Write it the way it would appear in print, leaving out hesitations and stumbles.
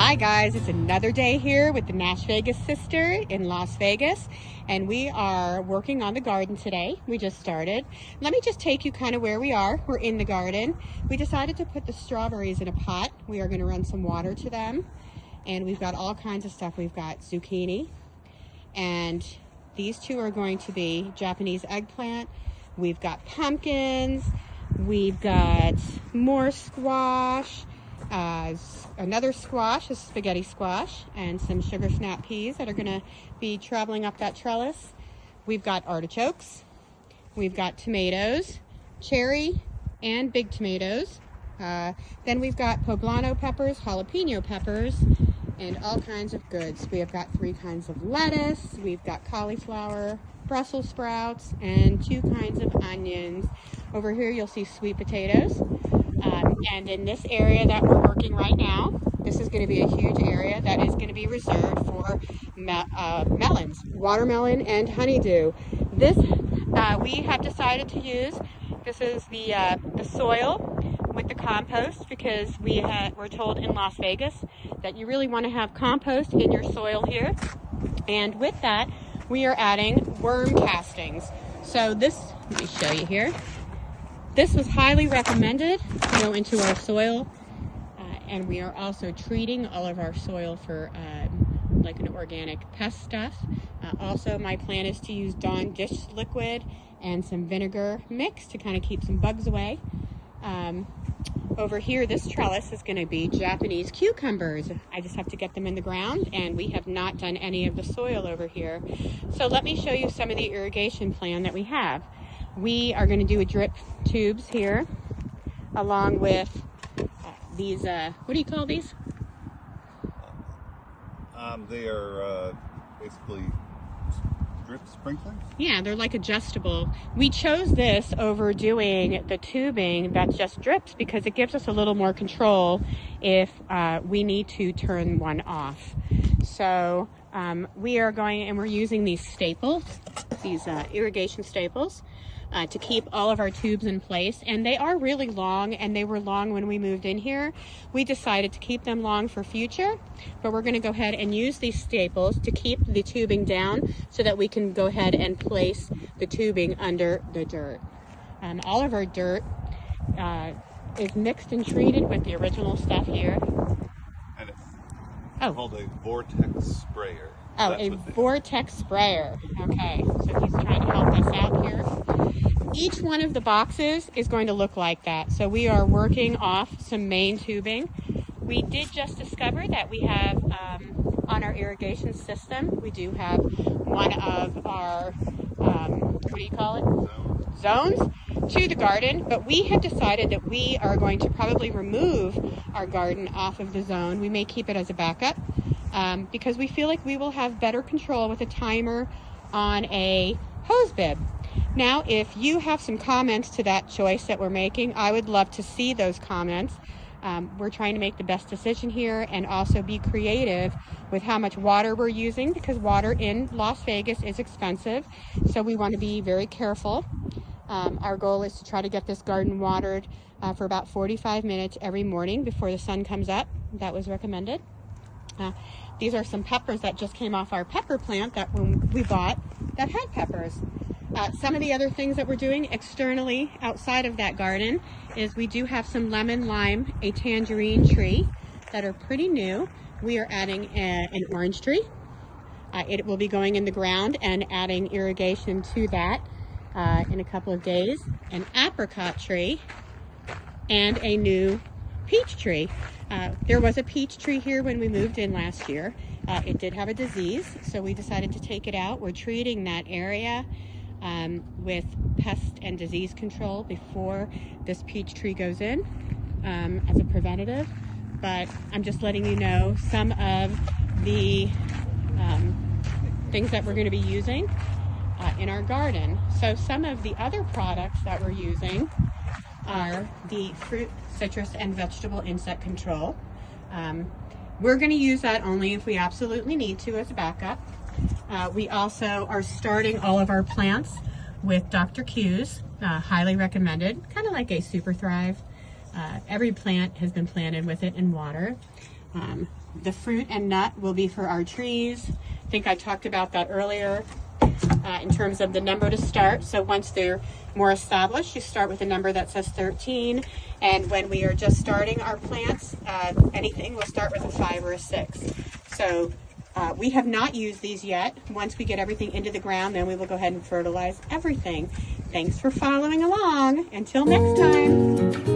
Hi guys, it's another day here with the Nash Vegas sister in Las Vegas, and we are working on the garden today. We just started. Let me just take you kind of where we are. We're in the garden. We decided to put the strawberries in a pot. We are going to run some water to them, and we've got all kinds of stuff. We've got zucchini, and these two are going to be Japanese eggplant. We've got pumpkins. We've got more squash. Another squash, a spaghetti squash, and some sugar snap peas that are going to be traveling up that trellis. We've got artichokes. We've got tomatoes, cherry and big tomatoes. Then we've got poblano peppers, jalapeno peppers, and all kinds of goods. We have got 3 kinds of lettuce. We've got cauliflower, Brussels sprouts, and 2 kinds of onions. Over here you'll see sweet potatoes. And in this area that we're working right now, this is going to be a huge area that is going to be reserved for melons, watermelon and honeydew. This we have decided to use. This is the soil with the compost, because we're told in Las Vegas that you really want to have compost in your soil here. And with that, we are adding worm castings. So this, let me show you here. This was highly recommended to go into our soil, and we are also treating all of our soil for like an organic pest stuff. Also, my plan is to use Dawn dish liquid and some vinegar mix to kind of keep some bugs away. Over here, this trellis is going to be Japanese cucumbers. I just have to get them in the ground, and we have not done any of the soil over here. So let me show you some of the irrigation plan that we have. We are going to do a drip tubes here, along with these, what do you call these? They are basically drip sprinklers? Yeah, they're like adjustable. We chose this over doing the tubing that just drips because it gives us a little more control if we need to turn one off. So we are going, and we're using these staples, these irrigation staples, to keep all of our tubes in place. And they are really long, and they were long when we moved in here. We decided to keep them long for future, but we're going to go ahead and use these staples to keep the tubing down so that we can go ahead and place the tubing under the dirt. All of our dirt is mixed and treated with the original stuff here. And it's called a Vortex Sprayer. Oh, a Vortex Sprayer. Okay, so he's trying to help us out here. Each one of the boxes is going to look like that. So we are working off some main tubing. We did just discover that we have, on our irrigation system, we do have one of our, what do you call it? Zones to the garden, but we have decided that we are going to probably remove our garden off of the zone. We may keep it as a backup, because we feel like we will have better control with a timer on a hose bib. Now, if you have some comments to that choice that we're making, I would love to see those comments. We're trying to make the best decision here and also be creative with how much water we're using, because water in Las Vegas is expensive. So we want to be very careful. Our goal is to try to get this garden watered for about 45 minutes every morning before the sun comes up. That was recommended. These are some peppers that just came off our pepper plant that we bought that had peppers. Some of the other things that we're doing externally outside of that garden is we do have some lemon, lime, a tangerine tree that are pretty new. We are adding an orange tree. It will be going in the ground and adding irrigation to that in a couple of days. An apricot tree and a new peach tree. There was a peach tree here when we moved in last year. It did have a disease, so we decided to take it out. We're treating that area with pest and disease control before this peach tree goes in as a preventative. But I'm just letting you know some of the things that we're going to be using in our garden. So some of the other products that we're using are the fruit, citrus, and vegetable insect control. We're going to use that only if we absolutely need to as a backup. We also are starting all of our plants with Dr. Q's, highly recommended, kind of like a Super Thrive. Every plant has been planted with it in water. The fruit and nut will be for our trees. I think I talked about that earlier in terms of the number to start. So once they're more established, you start with a number that says 13. And when we are just starting our plants, anything, we'll start with a 5 or a 6. So we have not used these yet. Once we get everything into the ground, then we will go ahead and fertilize everything. Thanks for following along. Until next time.